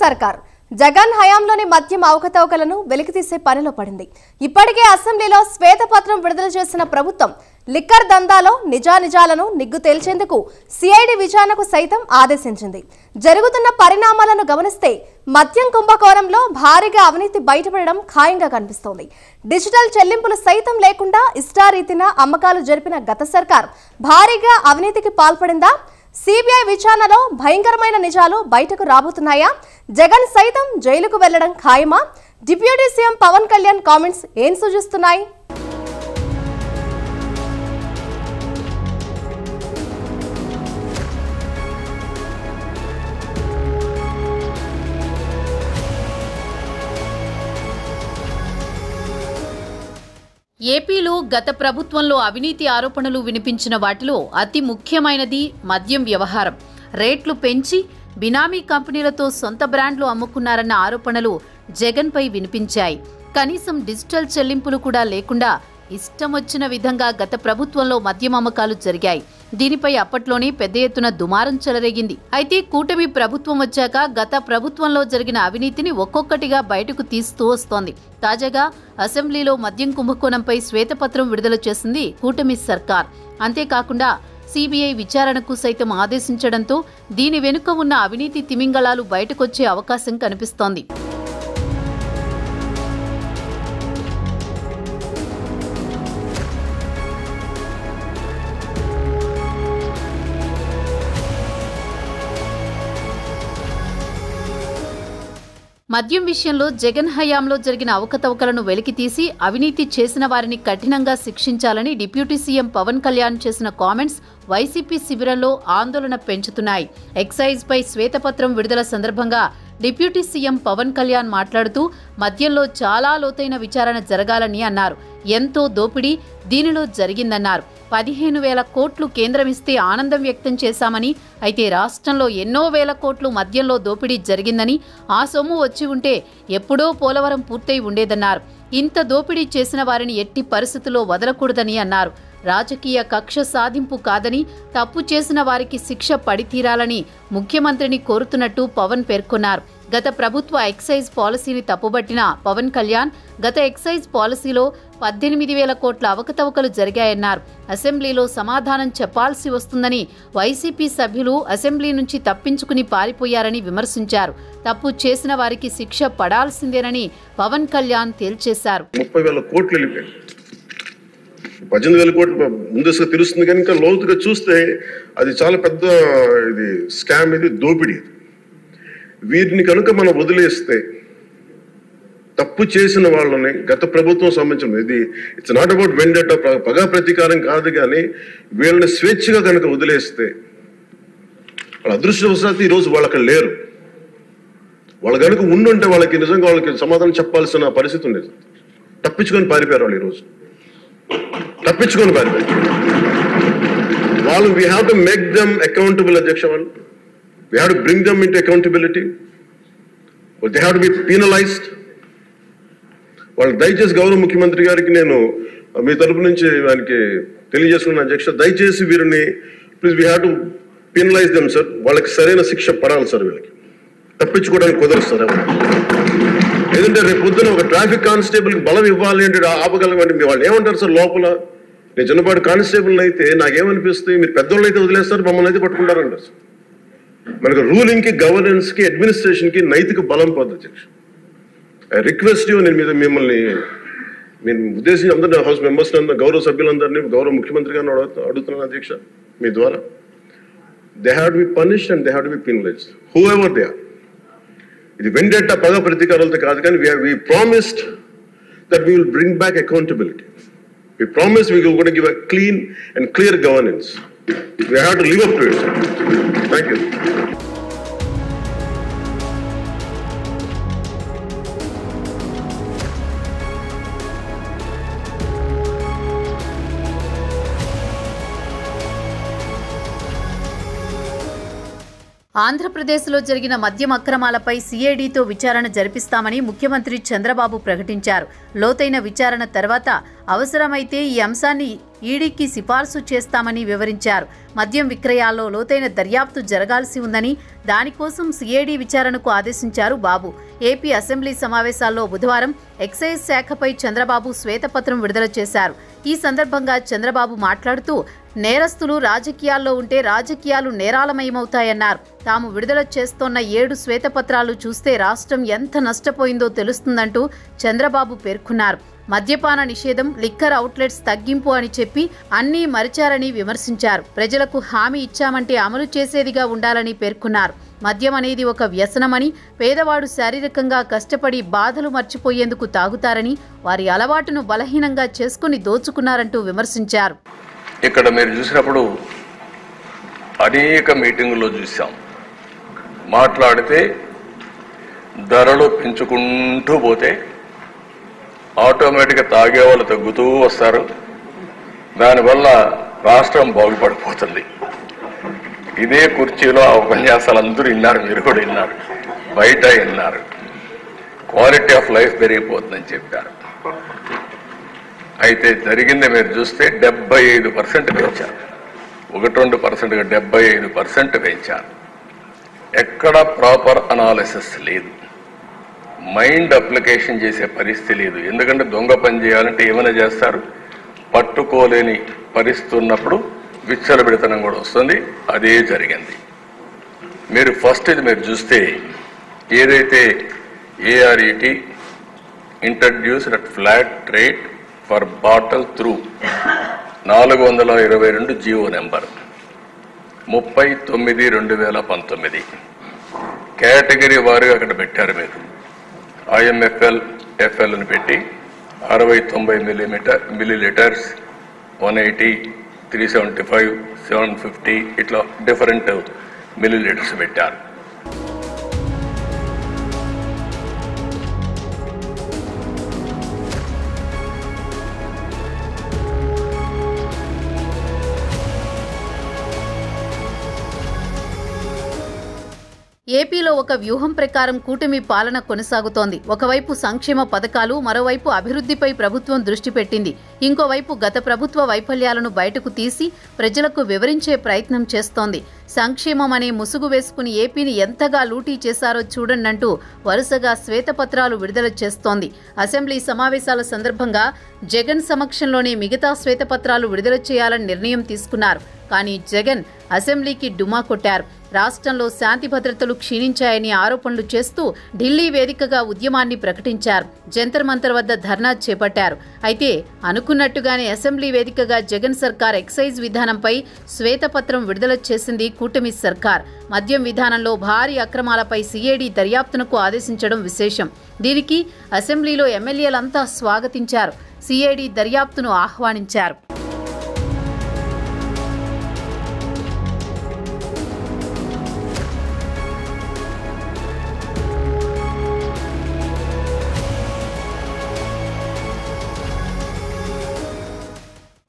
సర్కార్ జగన్ హయాంలోని మద్యం అవకతవకలను వెలికితీసే పనిలో పడింది. ఇప్పటికే అసెంబ్లీలో శ్వేతపత్రం విడుదల చేసిన ప్రభుత్వం లిక్కర్ దందాలో నిజానిజాలను నిగ్గు తేల్చేందుకు సిఐడి విచారణకు సైతం ఆదేశించింది. జరుగుతున్న పరిణామాలను గమనిస్తే మద్యం కుంభకోణంలో భారీగా అవినీతి బయటపడడం ఖాయంగా కనిపిస్తోంది. డిజిటల్ చెల్లింపులు సైతం లేకుండా ఇష్టారీతిన అమ్మకాలు జరిపిన గత సర్కార్ భారీగా అవినీతికి పాల్పడిందా? సిబిఐ విచారణలో భయంకరమైన నిజాలు బయటకు రాబోతున్నాయా? జగన్ సైతం జైలుకు వెళ్లడం ఖాయమా? Deputy CM Pawan Kalyan comments ఏం సూచిస్తున్నాయి? ఏపీలో గత ప్రభుత్వంలో అవినీతి ఆరోపణలు వినిపించిన వాటిలో అతి ముఖ్యమైనది మద్యం వ్యవహారం. రేట్లు పెంచి బినామీ కంపెనీలతో సొంత బ్రాండ్లు అమ్ముకున్నారన్న ఆరోపణలు జగన్పై వినిపించాయి. కనీసం డిజిటల్ చెల్లింపులు కూడా లేకుండా ఇష్టం వచ్చిన విధంగా గత ప్రభుత్వంలో మద్యం అమ్మకాలు జరిగాయి. దీనిపై అప్పట్లోనే పెద్ద ఎత్తున దుమారం చెలరేగింది. అయితే కూటమి ప్రభుత్వం వచ్చాక గత ప్రభుత్వంలో జరిగిన అవినీతిని ఒక్కొక్కటిగా బయటకు తీస్తూ వస్తోంది. తాజాగా అసెంబ్లీలో మద్యం కుంభకోణంపై శ్వేతపత్రం విడుదల చేసింది కూటమి సర్కార్. అంతేకాకుండా సిబిఐ విచారణకు సైతం ఆదేశించడంతో దీని వెనుక ఉన్న అవినీతి తిమింగళాలు బయటకొచ్చే అవకాశం కనిపిస్తోంది. మద్యం విషయంలో జగన్ హయాంలో జరిగిన అవకతవకలను వెలికితీసి అవినీతి చేసిన వారిని కఠినంగా శిక్షించాలని డిప్యూటీ సీఎం పవన్ కళ్యాణ్ చేసిన కామెంట్స్ వైసీపీ శిబిరంలో ఆందోళన పెంచుతున్నాయి. ఎక్సైజ్ పై శ్వేతపత్రం విడుదల సందర్భంగా డిప్యూటీ సీఎం పవన్ కళ్యాణ్ మాట్లాడుతూ మద్యంలో చాలా లోతైన విచారణ జరగాలని అన్నారు. ఎంతో దోపిడీ దీనిలో జరిగిందన్నారు. 15,000 కోట్లు కేంద్రం ఇస్తే ఆనందం వ్యక్తం చేశామని, అయితే రాష్ట్రంలో ఎన్నో వేల కోట్లు మద్యంలో దోపిడీ జరిగిందని, ఆ సొమ్ము వచ్చి ఉంటే ఎప్పుడో పోలవరం పూర్తయి ఉండేదన్నారు. ఇంత దోపిడీ చేసిన వారిని ఎట్టి పరిస్థితుల్లో వదలకూడదని అన్నారు. రాజకీయ కక్ష సాధింపు కాదని, తప్పు చేసిన వారికి శిక్ష పడితీరాలని ముఖ్యమంత్రిని కోరుతున్నట్టు పవన్ పేర్కొన్నారు. గత ప్రభుత్వ ఎక్సైజ్ పాలసీని తప్పుబట్టిన పవన్ కళ్యాణ్ గత ఎక్సైజ్ పాలసీలో 18,000 కోట్ల అవకతవకలు జరిగాయన్నారు. అసెంబ్లీలో సమాధానం చెప్పాల్సి వస్తుందని వైసీపీ సభ్యులు అసెంబ్లీ నుంచి తప్పించుకుని పారిపోయారని విమర్శించారు. తప్పు చేసిన వారికి శిక్ష పడాల్సిందేనని పవన్ కళ్యాణ్ తేల్చేశారు. 30,000 కోట్లు వెళ్ళిపోయాయి. 18,000 కోట్లు ముందస్తుగా తెలుస్తుంది కానీ ఇంకా లోతుగా చూస్తే అది చాలా పెద్ద ఇది స్కామ్, ఇది దోపిడీ. వీటిని కనుక మనం వదిలేస్తే తప్పు చేసిన వాళ్ళని గత ప్రభుత్వం సంబంధించిన ఇది ఇట్స్ నాట్ అబౌట్ వెండట పగా ప్రతీకారం కాదు, కానీ వీళ్ళని స్వేచ్ఛగా కనుక వదిలేస్తే వాళ్ళ అదృష్టవశాత్తు ఈరోజు వాళ్ళకి లేరు. వాళ్ళు కనుక ఉండుంటే వాళ్ళకి నిజంగా వాళ్ళకి సమాధానం చెప్పాల్సిన పరిస్థితి ఉండేది. తప్పించుకొని పారిపోయారు వాళ్ళు. ఈరోజు తప్పించుకొని పారిపోయారు వాళ్ళు. We have to make them accountable. అధ్యక్ష, వాళ్ళు we have to bring them into accountability. They have to be penalised. వాళ్ళు దయచేసి గౌరవ ముఖ్యమంత్రి గారికి నేను మీ తరపు నుంచి ఆయనకి తెలియజేసుకున్నాను. అధ్యక్ష, దయచేసి వీరిని please we have to penalise them sir. వాళ్ళకి సరైన శిక్ష పడాలి సార్. వీళ్ళకి తప్పించుకోవడానికి కుదరదు సార్. ఏదంటే రేపు పొద్దున ఒక ట్రాఫిక్ కానిస్టేబుల్కి బలం ఇవ్వాలి అంటే ఆపగలమంటే వాళ్ళు ఏమంటారు సార్ లోపల? నేను చిన్నపాటి కానిస్టేబుల్ అయితే నాకేమనిపిస్తుంది, మీరు పెద్దోళ్ళు అయితే వదిలేస్తారు, మమ్మల్ని అయితే పట్టుకుంటారంటారు సార్. మనకు రూలింగ్కి, గవర్నెన్స్కి, అడ్మినిస్ట్రేషన్కి నైతిక బలం పోదు. అధ్యక్ష, ఐ రిక్వెస్ట్ యూ, నేను మీద మిమ్మల్ని నేను ఉద్దేశించి అందరినీ హౌస్ మెంబర్స్ గౌరవ సభ్యులందరినీ గౌరవ ముఖ్యమంత్రి గారిని అడుగుతున్నాను అధ్యక్ష మీ ద్వారా. They have to be punished and they have to be penalised whoever they are. ఇది వెండేట పగ ప్రతీకారాలతో కాదు, కానీ we promised that we will bring back accountability. We promised we were going to give a clean and clear governance. We have to live up to it. Thank you. ఆంధ్రప్రదేశ్లో జరిగిన మద్యం అక్రమాలపై సిఐడితో విచారణ జరిపిస్తామని ముఖ్యమంత్రి చంద్రబాబు ప్రకటించారు. లోతైన విచారణ తర్వాత అవసరమైతే ఈ అంశాన్ని ఈడీకి సిఫార్సు చేస్తామని వివరించారు. మద్యం విక్రయాల్లో లోతైన దర్యాప్తు జరగాల్సి ఉందని, దానికోసం సిఐడి విచారణకు ఆదేశించారు బాబు. ఏపీ అసెంబ్లీ సమావేశాల్లో బుధవారం ఎక్సైజ్ శాఖపై చంద్రబాబు శ్వేతపత్రం విడుదల చేశారు. ఈ సందర్భంగా చంద్రబాబు మాట్లాడుతూ, నేరస్తులు రాజకీయాల్లో ఉంటే రాజకీయాలు నేరాలమయమవుతాయన్నారు. తాము విడుదల చేస్తోన్న 7 శ్వేతపత్రాలు చూస్తే రాష్ట్రం ఎంత నష్టపోయిందో తెలుస్తుందంటూ చంద్రబాబు పేర్కొన్నారు. మద్యపాన నిషేధం, లిక్కర్ అవుట్లెట్స్ తగ్గింపు అని చెప్పి అన్నీ మరిచారని విమర్శించారు. ప్రజలకు హామీ ఇచ్చామంటే అమలు చేసేదిగా ఉండాలని పేర్కొన్నారు. మద్యం అనేది ఒక వ్యసనమని, పేదవాడు శారీరకంగా కష్టపడి బాధలు మర్చిపోయేందుకు తాగుతారని, వారి అలవాటును బలహీనంగా చేసుకుని దోచుకున్నారంటూ విమర్శించారు. ఇక్కడ మీరు చూసినప్పుడు అనేక మీటింగుల్లో చూసాం, మాట్లాడితే ధరలు పెంచుకుంటూ పోతే ఆటోమేటిక్గా తాగేవాళ్ళు తగ్గుతూ వస్తారు. దానివల్ల రాష్ట్రం బాగుపడిపోతుంది. ఇదే కుర్చీలో ఆ ఉపన్యాసాలు అందరూ విన్నారు, మీరు కూడా విన్నారు, బయట విన్నారు. క్వాలిటీ ఆఫ్ లైఫ్ పెరిగిపోతుందని చెప్పారు. అయితే జరిగింది మీరు చూస్తే 75% పెంచారు. 1-2%గా 75% పెంచారు. ఎక్కడ ప్రాపర్ అనాలిసిస్ లేదు, మైండ్ అప్లికేషన్ చేసే పరిస్థితి లేదు. ఎందుకంటే దొంగ పని చేయాలంటే ఏమైనా చేస్తారు, పట్టుకోలేని పరిస్థితి ఉన్నప్పుడు విచ్చలబిడితనం కూడా వస్తుంది. అదే జరిగింది. మీరు ఫస్ట్ ఇది మీరు చూస్తే ఏదైతే ARET introduced at flat rate for bottle through 422 GO number 39/2019 category వారుగా అక్కడ పెట్టారు. మీరు ఐఎంఎఫ్ఎల్ ఎఫ్ఎల్ అని పెట్టి 60-90 మిల్లీలీటర్స్, 180, 375, 750 ఇట్లా డిఫరెంట్ మిల్లీలీటర్స్ పెట్టారు. ఏపీలో ఒక వ్యూహం ప్రకారం కూటమి పాలన కొనసాగుతోంది. ఒకవైపు సంక్షేమ పథకాలు, మరోవైపు అభివృద్ధిపై ప్రభుత్వం దృష్టి పెట్టింది. ఇంకోవైపు గత ప్రభుత్వ వైఫల్యాలను బయటకు తీసి ప్రజలకు వివరించే ప్రయత్నం చేస్తోంది. సంక్షేమం అనే ముసుగు వేసుకుని ఏపీని ఎంతగా లూటీ చేశారో చూడండంటూ వరుసగా శ్వేతపత్రాలు విడుదల చేస్తోంది. అసెంబ్లీ సమావేశాల సందర్భంగా జగన్ సమక్షంలోనే మిగతా శ్వేతపత్రాలు విడుదల చేయాలని నిర్ణయం తీసుకున్నారు. కానీ జగన్ అసెంబ్లీకి డుమా కొట్టారు. రాష్ట్రంలో శాంతి భద్రతలు క్షీణించాయని ఆరోపణలు చేస్తూ ఢిల్లీ వేదికగా ఉద్యమాన్ని ప్రకటించారు. జంతర్ మంతర్ వద్ద ధర్నా చేపట్టారు. అయితే అనుకున్నట్టుగానే అసెంబ్లీ వేదికగా జగన్ సర్కార్ ఎక్సైజ్ విధానంపై శ్వేతపత్రం విడుదల చేసింది కూటమి సర్కార్. మద్యం విధానంలో భారీ అక్రమాలపై సిఐడి దర్యాప్తునకు ఆదేశించడం విశేషం. దీనికి అసెంబ్లీలో ఎమ్మెల్యేలంతా స్వాగతించారు. సిఐడి దర్యాప్తును ఆహ్వానించారు.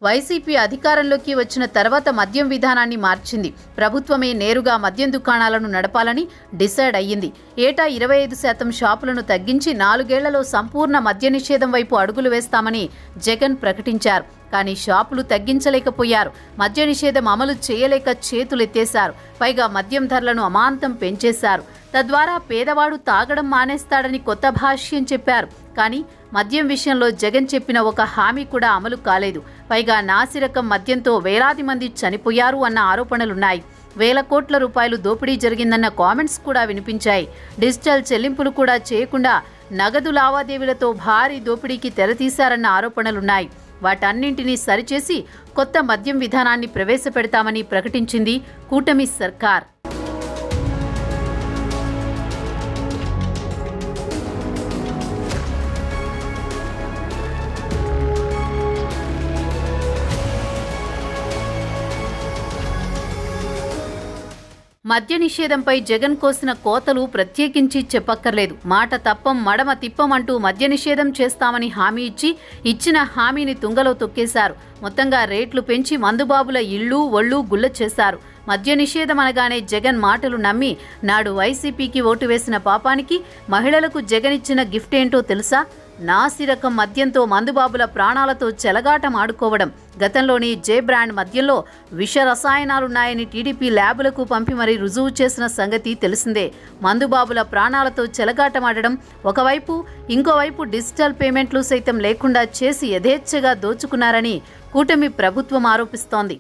వైసీపీ అధికారంలోకి వచ్చిన తర్వాత మద్యం విధానాన్ని మార్చింది. ప్రభుత్వమే నేరుగా మద్యం దుకాణాలను నడపాలని డిసైడ్ అయ్యింది. ఏటా 25% షాపులను తగ్గించి 4 ఏళ్లలో సంపూర్ణ మద్య నిషేధం వైపు అడుగులు వేస్తామని జగన్ ప్రకటించారు. కానీ షాపులు తగ్గించలేకపోయారు. మద్య నిషేధం అమలు చేయలేక చేతులెత్తేశారు. పైగా మద్యం ధరలను అమాంతం పెంచేశారు. తద్వారా పేదవాడు తాగడం మానేస్తాడని కొత్త భాష్యం చెప్పారు. కానీ మద్యం విషయంలో జగన్ చెప్పిన ఒక హామీ కూడా అమలు కాలేదు. పైగా నాసిరకం మద్యంతో వేలాది మంది చనిపోయారు అన్న ఆరోపణలున్నాయి. వేల కోట్ల రూపాయలు దోపిడీ జరిగిందన్న కామెంట్స్ కూడా వినిపించాయి. డిజిటల్ చెల్లింపులు కూడా చేయకుండా నగదు లావాదేవీలతో భారీ దోపిడీకి తెరతీశారన్న ఆరోపణలున్నాయి. వాటన్నింటినీ సరిచేసి కొత్త మద్యం విధానాన్ని ప్రవేశపెడతామని ప్రకటించింది కూటమి సర్కార్. మద్య నిషేధంపై జగన్ కోసిన కోతలు ప్రత్యేకించి చెప్పక్కర్లేదు. మాట తప్పం మడమ తిప్పం అంటూ మద్య నిషేధం చేస్తామని హామీ ఇచ్చిన హామీని తుంగలో తొక్కేశారు. మొత్తంగా రేట్లు పెంచి మందుబాబుల ఇళ్లు ఒళ్ళు గుల్ల చేశారు. మద్య నిషేధం అనగానే జగన్ మాటలు నమ్మి నాడు వైసీపీకి ఓటు వేసిన పాపానికి మహిళలకు జగన్ ఇచ్చిన గిఫ్ట్ ఏంటో తెలుసా? నాసిరకం మద్యంతో మందుబాబుల ప్రాణాలతో చెలగాటం ఆడుకోవడం. గతంలోని జే బ్రాండ్ మద్యంలో విష రసాయనాలున్నాయని టీడీపీ ల్యాబులకు పంపి మరీ రుజువు చేసిన సంగతి తెలిసిందే. మందుబాబుల ప్రాణాలతో చెలగాటమాడడం ఒకవైపు, ఇంకోవైపు డిజిటల్ పేమెంట్లు సైతం లేకుండా చేసి యథేచ్ఛగా దోచుకున్నారని కూటమి ప్రభుత్వం ఆరోపిస్తోంది.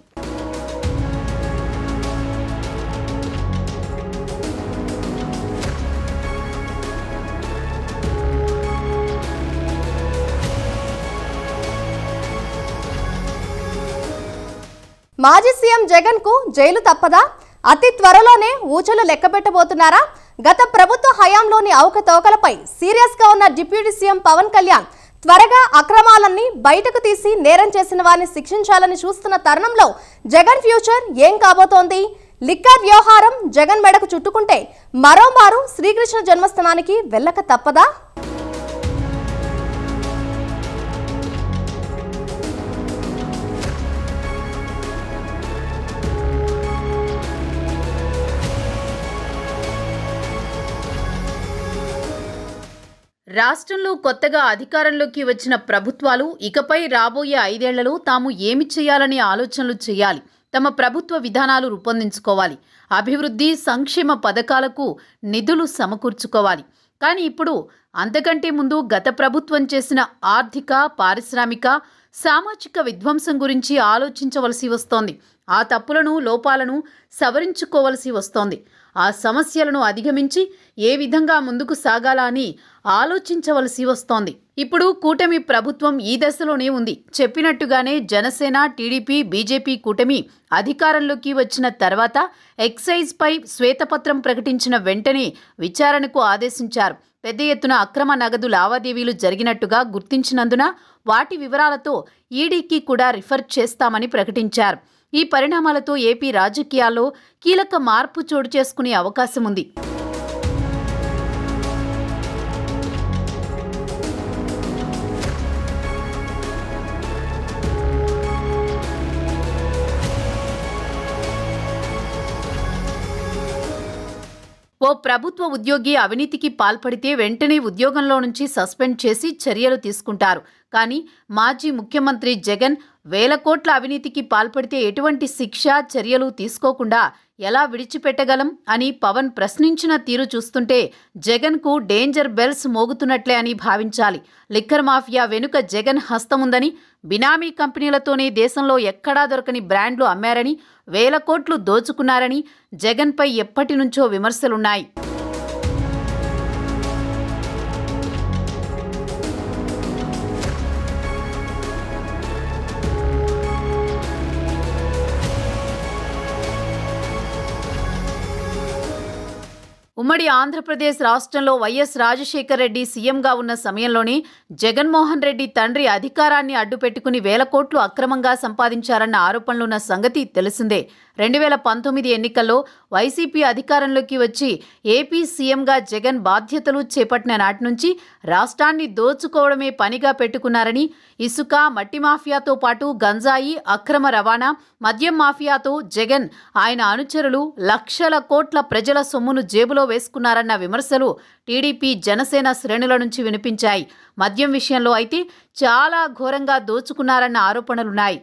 మాజీ సీఎం జగన్ కు జైలు తప్పదా? అతి త్వరలోనే ఊచలు లెక్కబెట్టబోతున్నారా? గత ప్రభుత్వ హయాంలోని అవకతవకలపై సీరియస్ గా ఉన్న డిప్యూటీ సీఎం పవన్ కళ్యాణ్ త్వరగా అక్రమాలన్నీ బయటకు తీసి నేరం చేసిన వారిని శిక్షించాలని చూస్తున్న తరుణంలో జగన్ ఫ్యూచర్ ఏం కాబోతోంది? లిక్కర్ వ్యవహారం జగన్ మెడకు చుట్టుకుంటే మరోమారు శ్రీకృష్ణ జన్మస్థానానికి వెళ్ళక తప్పదా? రాష్ట్రంలో కొత్తగా అధికారంలోకి వచ్చిన ప్రభుత్వాలు ఇకపై రాబోయే 5 ఏళ్లలో తాము ఏమి చేయాలనే ఆలోచనలు చేయాలి. తమ ప్రభుత్వ విధానాలు రూపొందించుకోవాలి. అభివృద్ధి, సంక్షేమ పథకాలకు నిధులు సమకూర్చుకోవాలి. కానీ ఇప్పుడు అంతకంటే ముందు గత ప్రభుత్వం చేసిన ఆర్థిక, పారిశ్రామిక, సామాజిక విధ్వంసం గురించి ఆలోచించవలసి వస్తోంది. ఆ తప్పులను, లోపాలను సవరించుకోవలసి వస్తోంది. ఆ సమస్యలను అధిగమించి ఏ విధంగా ముందుకు సాగాలా అని ఆలోచించవలసి వస్తోంది. ఇప్పుడు కూటమి ప్రభుత్వం ఈ దశలోనే ఉంది. చెప్పినట్టుగానే జనసేన, టీడీపీ, బీజేపీ కూటమి అధికారంలోకి వచ్చిన తర్వాత ఎక్సైజ్ పై శ్వేతపత్రం ప్రకటించిన వెంటనే విచారణకు ఆదేశించారు. పెద్ద ఎత్తున అక్రమ నగదు లావాదేవీలు జరిగినట్టుగా గుర్తించినందున వాటి వివరాలతో ఈడీకి కూడా రిఫర్ చేస్తామని ప్రకటించారు. ఈ పరిణామాలతో ఏపీ రాజకీయాల్లో కీలక మార్పు చోటు చేసుకునే అవకాశం ఉంది. ఓ ప్రభుత్వ ఉద్యోగి అవినీతికి పాల్పడితే వెంటనే ఉద్యోగంలో నుంచి సస్పెండ్ చేసి చర్యలు తీసుకుంటారు. కానీ మాజీ ముఖ్యమంత్రి జగన్ వేల కోట్ల అవినీతికి పాల్పడితే ఎటువంటి శిక్ష, చర్యలు తీసుకోకుండా ఎలా విడిచిపెట్టగలం అని పవన్ ప్రశ్నించిన తీరు చూస్తుంటే జగన్కు డేంజర్ బెల్స్ మోగుతున్నట్లే అని భావించాలి. లిక్కర్ మాఫియా వెనుక జగన్ హస్తముందని, బినామీ కంపెనీలతోనే దేశంలో ఎక్కడా దొరకని బ్రాండ్లు అమ్మారని, వేల కోట్లు దోచుకున్నారని జగన్పై ఎప్పటి నుంచో విమర్శలున్నాయి. ఉమ్మడి ఆంధ్రప్రదేశ్ రాష్ట్రంలో వైఎస్ రాజశేఖర రెడ్డి సీఎంగా ఉన్న సమయంలోనే జగన్మోహన్ రెడ్డి తండ్రి అధికారాన్ని అడ్డుపెట్టుకుని వేల కోట్లు అక్రమంగా సంపాదించారన్న ఆరోపణలున్న సంగతి తెలిసిందే. 2019 ఎన్నికల్లో వైసీపీ అధికారంలోకి వచ్చి ఏపీ సీఎంగా జగన్ బాధ్యతలు చేపట్టిన నాటి నుంచి రాష్ట్రాన్ని దోచుకోవడమే పనిగా పెట్టుకున్నారని, ఇసుక, మట్టి మాఫియాతో పాటు గంజాయి, అక్రమ రవాణా, మద్యం మాఫియాతో జగన్, ఆయన అనుచరులు లక్షల కోట్ల ప్రజల సొమ్మును జేబులో వేసుకున్నారన్న విమర్శలు టీడీపీ, జనసేన శ్రేణుల నుంచి వినిపించాయి. మద్యం విషయంలో అయితే చాలా ఘోరంగా దోచుకున్నారన్న ఆరోపణలున్నాయి.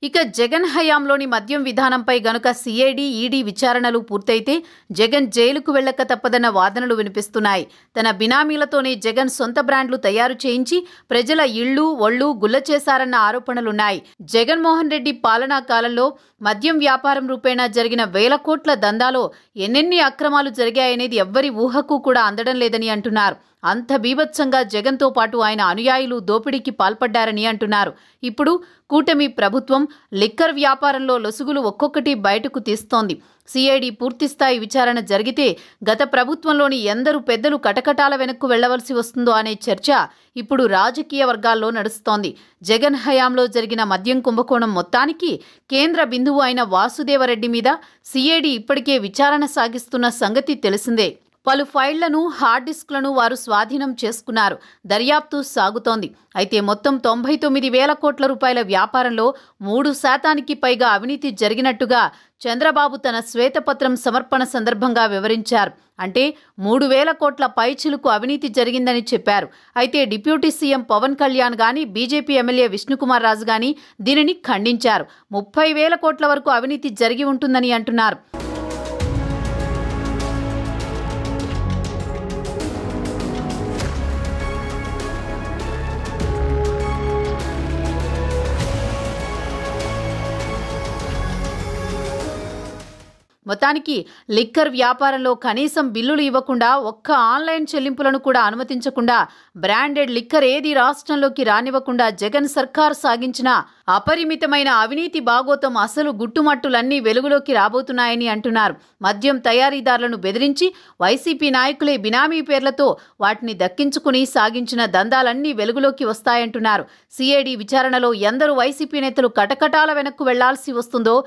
ఇక జగన్ హయాంలోని మద్యం విధానంపై గనుక సిఐడి, ఈడీ విచారణలు పూర్తయితే జగన్ జైలుకు వెళ్లక తప్పదన్న వాదనలు వినిపిస్తున్నాయి. తన బినామీలతోనే జగన్ సొంత బ్రాండ్లు తయారు చేయించి ప్రజల ఇళ్లు, ఒళ్లు గుల్ల చేశారన్న ఆరోపణలున్నాయి. జగన్మోహన్ రెడ్డి పాలనా కాలంలో మద్యం వ్యాపారం రూపేణా జరిగిన వేల కోట్ల దందాలో ఎన్నెన్ని అక్రమాలు జరిగాయనేది ఎవ్వరి ఊహకు కూడా అందడం లేదని అంటున్నారు. అంత బీభత్సంగా జగన్తో పాటు ఆయన అనుయాయులు దోపిడీకి పాల్పడ్డారని అంటున్నారు. ఇప్పుడు కూటమి ప్రభుత్వం లిక్కర్ వ్యాపారంలో లొసుగులు ఒక్కొక్కటి బయటకు తీస్తోంది. సిఐడి పూర్తిస్థాయి విచారణ జరిగితే గత ప్రభుత్వంలోని ఎందరు పెద్దలు కటకటాల వెనక్కు వెళ్లవలసి వస్తుందో అనే చర్చ ఇప్పుడు రాజకీయ వర్గాల్లో నడుస్తోంది. జగన్ హయాంలో జరిగిన మద్యం కుంభకోణం మొత్తానికి కేంద్ర బిందువు అయిన వాసుదేవరెడ్డి మీద సిఐడి ఇప్పటికే విచారణ సాగిస్తున్న సంగతి తెలిసిందే. పలు ఫైళ్లను, హార్డ్ డిస్క్లను వారు స్వాధీనం చేసుకున్నారు. దర్యాప్తు సాగుతోంది. అయితే మొత్తం 99,000 కోట్ల రూపాయల వ్యాపారంలో 3% పైగా అవినీతి జరిగినట్టుగా చంద్రబాబు తన శ్వేతపత్రం సమర్పణ సందర్భంగా వివరించారు. అంటే 3,000 కోట్ల పైచిలుకు అవినీతి జరిగిందని చెప్పారు. అయితే డిప్యూటీ సీఎం పవన్ కళ్యాణ్ గాని, బీజేపీ ఎమ్మెల్యే విష్ణుకుమార్ రాజు గాని దీనిని ఖండించారు. 30,000 కోట్ల వరకు అవినీతి జరిగి ఉంటుందని అంటున్నారు. మొత్తానికి లిక్కర్ వ్యాపారంలో కనీసం బిల్లులు ఇవ్వకుండా, ఒక్క ఆన్లైన్ చెల్లింపులను కూడా అనుమతించకుండా, బ్రాండెడ్ లిక్కర్ ఏది రాష్ట్రంలోకి రానివ్వకుండా జగన్ సర్కార్ సాగించిన అపరిమితమైన అవినీతి బాగోతం అసలు గుట్టుమట్టులన్నీ వెలుగులోకి రాబోతున్నాయని అంటున్నారు. మద్యం తయారీదారులను బెదిరించి వైసీపీ నాయకులే బినామీ పేర్లతో వాటిని దక్కించుకుని సాగించిన దందాలన్నీ వెలుగులోకి వస్తాయంటున్నారు. సిఐడి విచారణలో ఎందరు వైసీపీ నేతలు కటకటాల వెనక్కు వెళ్లాల్సి వస్తుందో,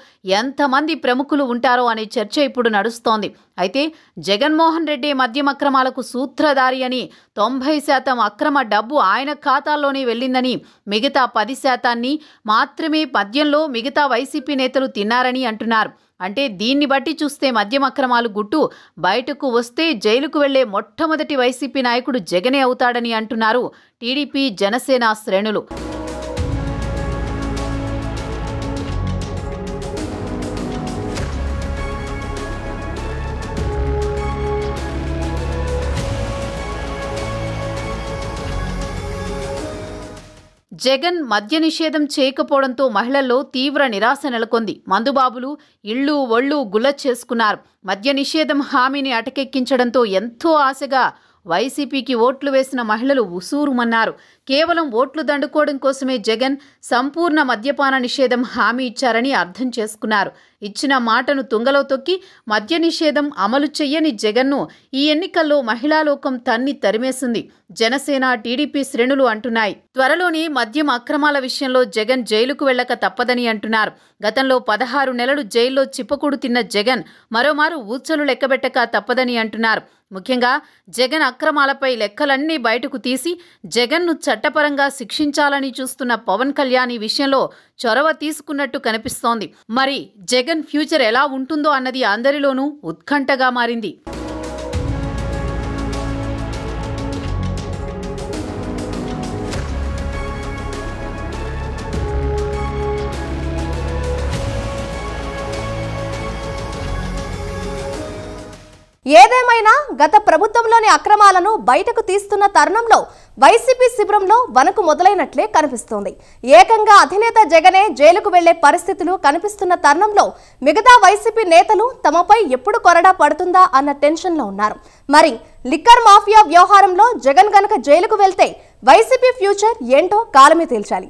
ఎంతమంది ప్రముఖులు ఉంటారో అనే చర్చ ఇప్పుడు నడుస్తోంది. అయితే జగన్మోహన్ రెడ్డి మద్యం అక్రమాలకు సూత్రధారి అని, 90% అక్రమ డబ్బు ఆయన ఖాతాల్లోనే వెళ్లిందని, మిగతా 10% మాత్రమే మద్యంలో మిగతా వైసీపీ నేతలు తిన్నారని అంటున్నారు. అంటే దీన్ని బట్టి చూస్తే మద్యం అక్రమాలు గుట్టు బయటకు వస్తే జైలుకు వెళ్లే మొట్టమొదటి వైసీపీ నాయకుడు జగనే అవుతాడని అంటున్నారు టీడీపీ, జనసేన శ్రేణులు. జగన్ మద్య నిషేధం చేయకపోవడంతో మహిళల్లో తీవ్ర నిరాశ నెలకొంది. మందుబాబులు ఇళ్లు ఒళ్ళు గుల్ల చేసుకున్నారు. మద్య నిషేధం హామీని అటకెక్కించడంతో ఎంతో ఆశగా వైసీపీకి ఓట్లు వేసిన మహిళలు ఉసూరుమన్నారు. కేవలం ఓట్లు దండుకోవడం కోసమే జగన్ సంపూర్ణ మద్యపాన నిషేధం హామీ ఇచ్చారని అర్థం చేసుకున్నారు. ఇచ్చిన మాటను తుంగలో తొక్కి మద్య నిషేధం అమలు చెయ్యని జగన్ను ఈ ఎన్నికల్లో మహిళాలోకం తన్ని తరిమేసింది. జనసేన, టీడీపీ శ్రేణులు అంటున్నాయి. త్వరలోనే మద్యం అక్రమాల విషయంలో జగన్ జైలుకు వెళ్లక తప్పదని అంటున్నారు. గతంలో 16 నెలలు జైల్లో చిప్పకూడు తిన్న జగన్ మరోమారు ఊచలు లెక్కబెట్టక తప్పదని అంటున్నారు. ముఖ్యంగా జగన్ అక్రమాలపై లెక్కలన్నీ బయటకు తీసి జగన్ను చట్టపరంగా శిక్షించాలని చూస్తున్న పవన్ కళ్యాణ్ ఈ విషయంలో చొరవ తీసుకున్నట్టు కనిపిస్తోంది. మరి జగన్ ఫ్యూచర్ ఎలా ఉంటుందో అన్నది అందరిలోనూ ఉత్కంఠగా మారింది. ఏదేమైనా గత ప్రభుత్వంలోని అక్రమాలను బయటకు తీస్తున్న తరుణంలో వైసీపీ శిబిరంలో వణుకు మొదలైనట్లే కనిపిస్తోంది. ఏకంగా అధినేత జగనే జైలుకు వెళ్లే పరిస్థితులు కనిపిస్తున్న తరుణంలో మిగతా వైసీపీ నేతలు తమపై ఎప్పుడు కొరడా పడుతుందా అన్న టెన్షన్లో ఉన్నారు. మరి లిక్కర్ మాఫియా వ్యవహారంలో జగన్ గనక జైలుకు వెళ్తే వైసీపీ ఫ్యూచర్ ఏంటో కాలమే తేల్చాలి.